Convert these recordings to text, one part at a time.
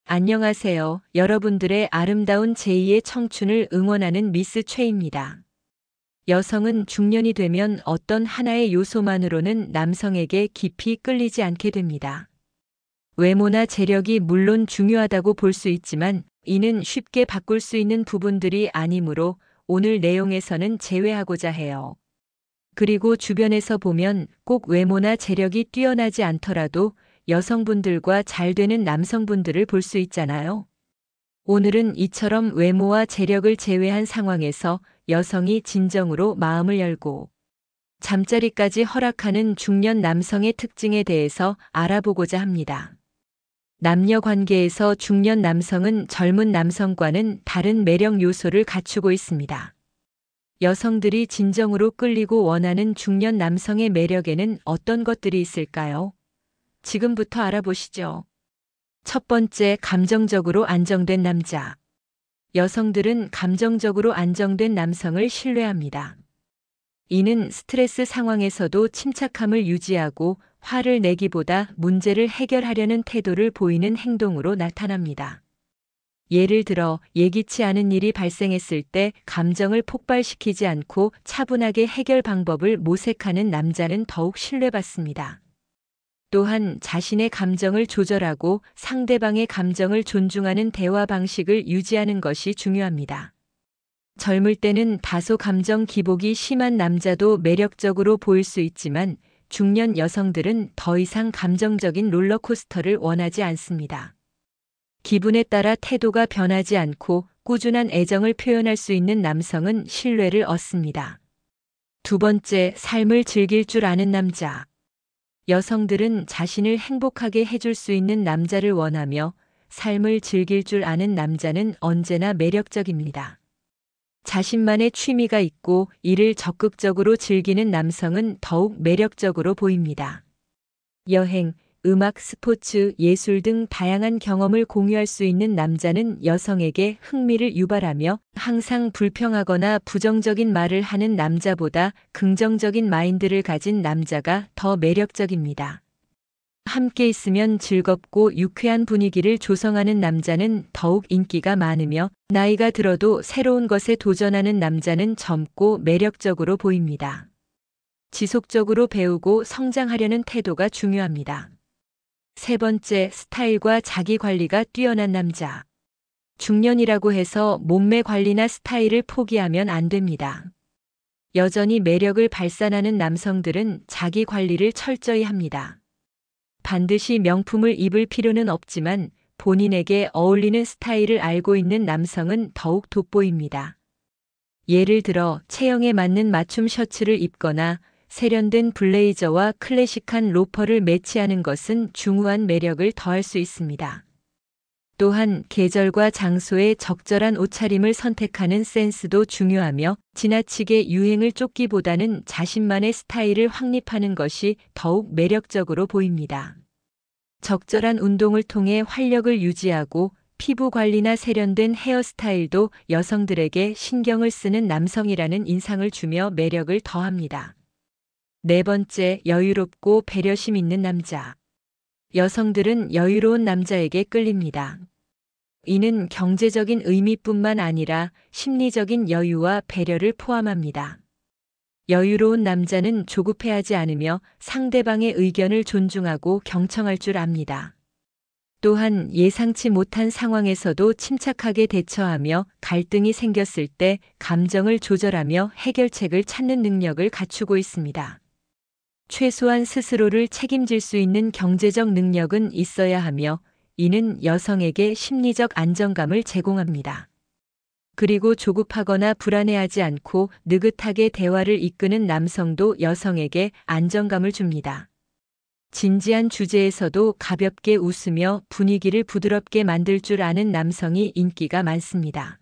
안녕하세요. 여러분들의 아름다운 제2의 청춘을 응원하는 미스 최입니다. 여성은 중년이 되면 어떤 하나의 요소만으로는 남성에게 깊이 끌리지 않게 됩니다. 외모나 재력이 물론 중요하다고 볼 수 있지만 이는 쉽게 바꿀 수 있는 부분들이 아니므로 오늘 내용에서는 제외하고자 해요. 그리고 주변에서 보면 꼭 외모나 재력이 뛰어나지 않더라도 여성분들과 잘 되는 남성분들을 볼 수 있잖아요. 오늘은 이처럼 외모와 재력을 제외한 상황에서 여성이 진정으로 마음을 열고 잠자리까지 허락하는 중년 남성의 특징에 대해서 알아보고자 합니다. 남녀 관계에서 중년 남성은 젊은 남성과는 다른 매력 요소를 갖추고 있습니다. 여성들이 진정으로 끌리고 원하는 중년 남성의 매력에는 어떤 것들이 있을까요? 지금부터 알아보시죠. 첫 번째, 감정적으로 안정된 남자. 여성들은 감정적으로 안정된 남성을 신뢰합니다. 이는 스트레스 상황에서도 침착함을 유지하고 화를 내기보다 문제를 해결하려는 태도를 보이는 행동으로 나타납니다. 예를 들어 예기치 않은 일이 발생했을 때 감정을 폭발시키지 않고 차분하게 해결 방법을 모색하는 남자는 더욱 신뢰받습니다. 또한 자신의 감정을 조절하고 상대방의 감정을 존중하는 대화 방식을 유지하는 것이 중요합니다. 젊을 때는 다소 감정 기복이 심한 남자도 매력적으로 보일 수 있지만 중년 여성들은 더 이상 감정적인 롤러코스터를 원하지 않습니다. 기분에 따라 태도가 변하지 않고 꾸준한 애정을 표현할 수 있는 남성은 신뢰를 얻습니다. 두 번째, 삶을 즐길 줄 아는 남자. 여성들은 자신을 행복하게 해줄 수 있는 남자를 원하며 삶을 즐길 줄 아는 남자는 언제나 매력적입니다. 자신만의 취미가 있고 이를 적극적으로 즐기는 남성은 더욱 매력적으로 보입니다. 여행, 음악, 스포츠, 예술 등 다양한 경험을 공유할 수 있는 남자는 여성에게 흥미를 유발하며 항상 불평하거나 부정적인 말을 하는 남자보다 긍정적인 마인드를 가진 남자가 더 매력적입니다. 함께 있으면 즐겁고 유쾌한 분위기를 조성하는 남자는 더욱 인기가 많으며 나이가 들어도 새로운 것에 도전하는 남자는 젊고 매력적으로 보입니다. 지속적으로 배우고 성장하려는 태도가 중요합니다. 세 번째, 스타일과 자기 관리가 뛰어난 남자. 중년이라고 해서 몸매 관리나 스타일을 포기하면 안 됩니다. 여전히 매력을 발산하는 남성들은 자기 관리를 철저히 합니다. 반드시 명품을 입을 필요는 없지만 본인에게 어울리는 스타일을 알고 있는 남성은 더욱 돋보입니다. 예를 들어 체형에 맞는 맞춤 셔츠를 입거나 세련된 블레이저와 클래식한 로퍼를 매치하는 것은 중후한 매력을 더할 수 있습니다. 또한 계절과 장소에 적절한 옷차림을 선택하는 센스도 중요하며 지나치게 유행을 쫓기보다는 자신만의 스타일을 확립하는 것이 더욱 매력적으로 보입니다. 적절한 운동을 통해 활력을 유지하고 피부 관리나 세련된 헤어스타일도 여성들에게 신경을 쓰는 남성이라는 인상을 주며 매력을 더합니다. 네 번째, 여유롭고 배려심 있는 남자. 여성들은 여유로운 남자에게 끌립니다. 이는 경제적인 의미뿐만 아니라 심리적인 여유와 배려를 포함합니다. 여유로운 남자는 조급해하지 않으며 상대방의 의견을 존중하고 경청할 줄 압니다. 또한 예상치 못한 상황에서도 침착하게 대처하며 갈등이 생겼을 때 감정을 조절하며 해결책을 찾는 능력을 갖추고 있습니다. 최소한 스스로를 책임질 수 있는 경제적 능력은 있어야 하며 이는 여성에게 심리적 안정감을 제공합니다. 그리고 조급하거나 불안해하지 않고 느긋하게 대화를 이끄는 남성도 여성에게 안정감을 줍니다. 진지한 주제에서도 가볍게 웃으며 분위기를 부드럽게 만들 줄 아는 남성이 인기가 많습니다.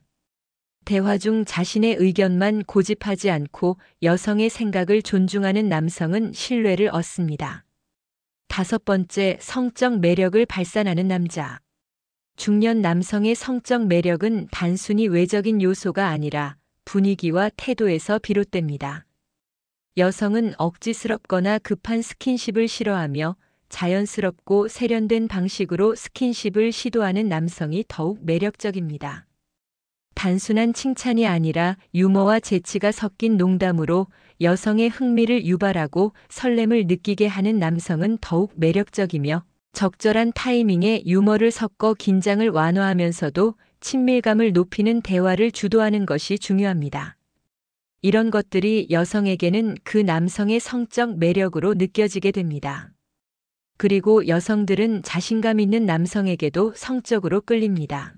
대화 중 자신의 의견만 고집하지 않고 여성의 생각을 존중하는 남성은 신뢰를 얻습니다. 다섯 번째, 성적 매력을 발산하는 남자. 중년 남성의 성적 매력은 단순히 외적인 요소가 아니라 분위기와 태도에서 비롯됩니다. 여성은 억지스럽거나 급한 스킨십을 싫어하며 자연스럽고 세련된 방식으로 스킨십을 시도하는 남성이 더욱 매력적입니다. 단순한 칭찬이 아니라 유머와 재치가 섞인 농담으로 여성의 흥미를 유발하고 설렘을 느끼게 하는 남성은 더욱 매력적이며, 적절한 타이밍에 유머를 섞어 긴장을 완화하면서도 친밀감을 높이는 대화를 주도하는 것이 중요합니다. 이런 것들이 여성에게는 그 남성의 성적 매력으로 느껴지게 됩니다. 그리고 여성들은 자신감 있는 남성에게도 성적으로 끌립니다.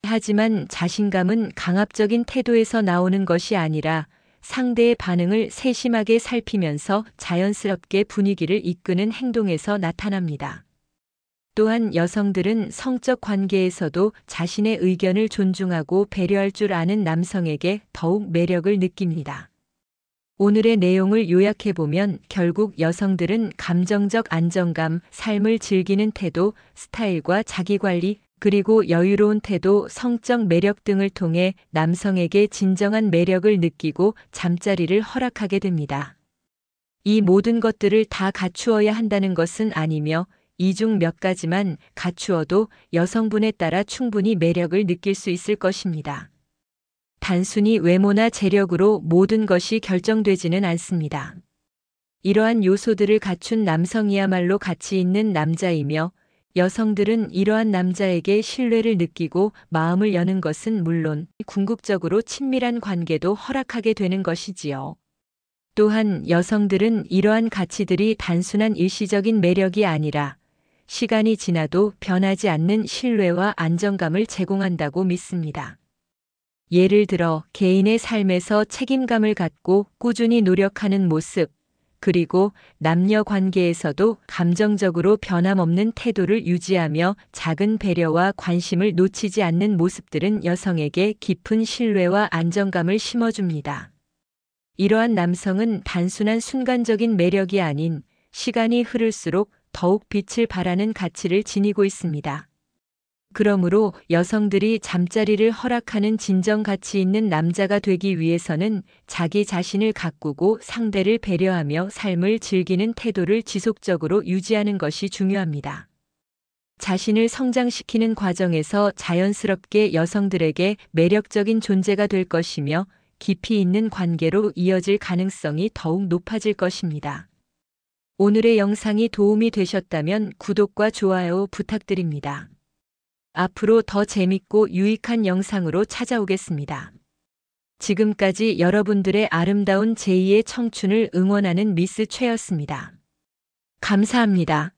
하지만 자신감은 강압적인 태도에서 나오는 것이 아니라 상대의 반응을 세심하게 살피면서 자연스럽게 분위기를 이끄는 행동에서 나타납니다. 또한 여성들은 성적 관계에서도 자신의 의견을 존중하고 배려할 줄 아는 남성에게 더욱 매력을 느낍니다. 오늘의 내용을 요약해보면 결국 여성들은 감정적 안정감, 삶을 즐기는 태도, 스타일과 자기관리, 그리고 여유로운 태도, 성적 매력 등을 통해 남성에게 진정한 매력을 느끼고 잠자리를 허락하게 됩니다. 이 모든 것들을 다 갖추어야 한다는 것은 아니며, 이 중 몇 가지만 갖추어도 여성분에 따라 충분히 매력을 느낄 수 있을 것입니다. 단순히 외모나 재력으로 모든 것이 결정되지는 않습니다. 이러한 요소들을 갖춘 남성이야말로 가치 있는 남자이며, 여성들은 이러한 남자에게 신뢰를 느끼고 마음을 여는 것은 물론 궁극적으로 친밀한 관계도 허락하게 되는 것이지요. 또한 여성들은 이러한 가치들이 단순한 일시적인 매력이 아니라 시간이 지나도 변하지 않는 신뢰와 안정감을 제공한다고 믿습니다. 예를 들어 개인의 삶에서 책임감을 갖고 꾸준히 노력하는 모습, 그리고 남녀 관계에서도 감정적으로 변함없는 태도를 유지하며 작은 배려와 관심을 놓치지 않는 모습들은 여성에게 깊은 신뢰와 안정감을 심어줍니다. 이러한 남성은 단순한 순간적인 매력이 아닌 시간이 흐를수록 더욱 빛을 발하는 가치를 지니고 있습니다. 그러므로 여성들이 잠자리를 허락하는 진정 가치 있는 남자가 되기 위해서는 자기 자신을 가꾸고 상대를 배려하며 삶을 즐기는 태도를 지속적으로 유지하는 것이 중요합니다. 자신을 성장시키는 과정에서 자연스럽게 여성들에게 매력적인 존재가 될 것이며, 깊이 있는 관계로 이어질 가능성이 더욱 높아질 것입니다. 오늘의 영상이 도움이 되셨다면 구독과 좋아요 부탁드립니다. 앞으로 더 재밌고 유익한 영상으로 찾아오겠습니다. 지금까지 여러분들의 아름다운 제2의 청춘을 응원하는 미스 최였습니다. 감사합니다.